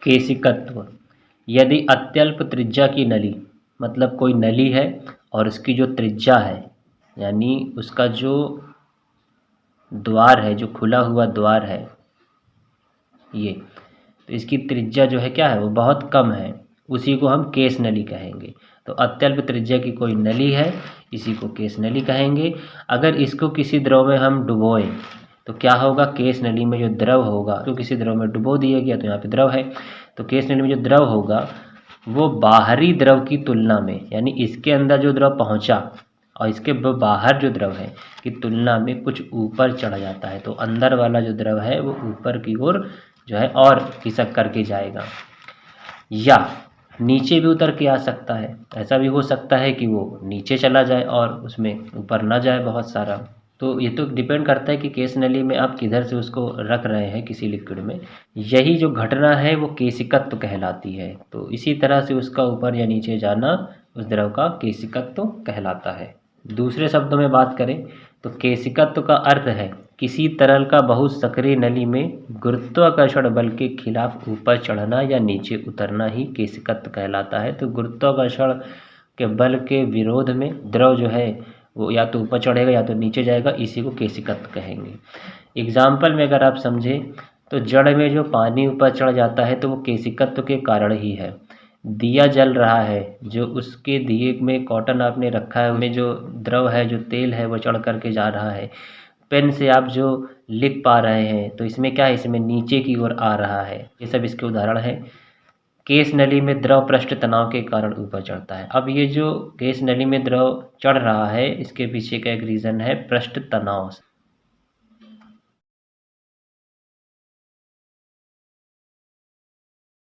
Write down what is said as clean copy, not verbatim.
केशिकत्व। यदि अत्यल्प त्रिज्या की नली, मतलब कोई नली है और उसकी जो त्रिज्या है, यानी उसका जो द्वार है, जो खुला हुआ द्वार है ये, तो इसकी त्रिज्या जो है क्या है, वो बहुत कम है, उसी को हम केस नली कहेंगे। तो अत्यल्प त्रिज्या की कोई नली है, इसी को केस नली कहेंगे। अगर इसको किसी द्रव में हम डुबोएं तो क्या होगा, केस नली में जो द्रव होगा, तो किसी द्रव में डुबो दिया गया तो यहाँ पे द्रव है, तो केस नली में जो द्रव होगा वो बाहरी द्रव की तुलना में, यानी इसके अंदर जो द्रव पहुँचा और इसके बाहर जो द्रव है की तुलना में कुछ ऊपर चढ़ा जाता है। तो अंदर वाला जो द्रव है वो ऊपर की ओर जो है और खिसक करके जाएगा, या नीचे भी उतर के आ सकता है। ऐसा भी हो सकता है कि वो नीचे चला जाए और उसमें ऊपर ना जाए बहुत सारा। तो ये तो डिपेंड करता है कि केस नली में आप किधर से उसको रख रहे हैं, किसी लिक्विड में। यही जो घटना है वो केशिकत्व कहलाती है। तो इसी तरह से उसका ऊपर या नीचे जाना उस द्रव का केशिकत्व कहलाता है। दूसरे शब्दों में बात करें तो केशिकत्व का अर्थ है किसी तरल का बहुत सक्रिय नली में गुरुत्वाकर्षण बल के खिलाफ ऊपर चढ़ना या नीचे उतरना ही केशिकत्व कहलाता है। तो गुरुत्वाकर्षण के बल के विरोध में द्रव जो है वो या तो ऊपर चढ़ेगा या तो नीचे जाएगा, इसी को केशिकत्व कहेंगे। एग्जाम्पल में अगर आप समझें तो जड़ में जो पानी ऊपर चढ़ जाता है तो वो केशिकत्व के कारण ही है। दिया जल रहा है, जो उसके दिए में कॉटन आपने रखा है, उसमें जो द्रव है, जो तेल है, वो चढ़ करके जा रहा है। पेन से आप जो लिख पा रहे हैं तो इसमें क्या है, इसमें नीचे की ओर आ रहा है। ये सब इसके उदाहरण हैं। केस नली में द्रव पृष्ठ तनाव के कारण ऊपर चढ़ता है। अब ये जो केस नली में द्रव चढ़ रहा है, इसके पीछे का एक रीज़न है पृष्ठ तनाव।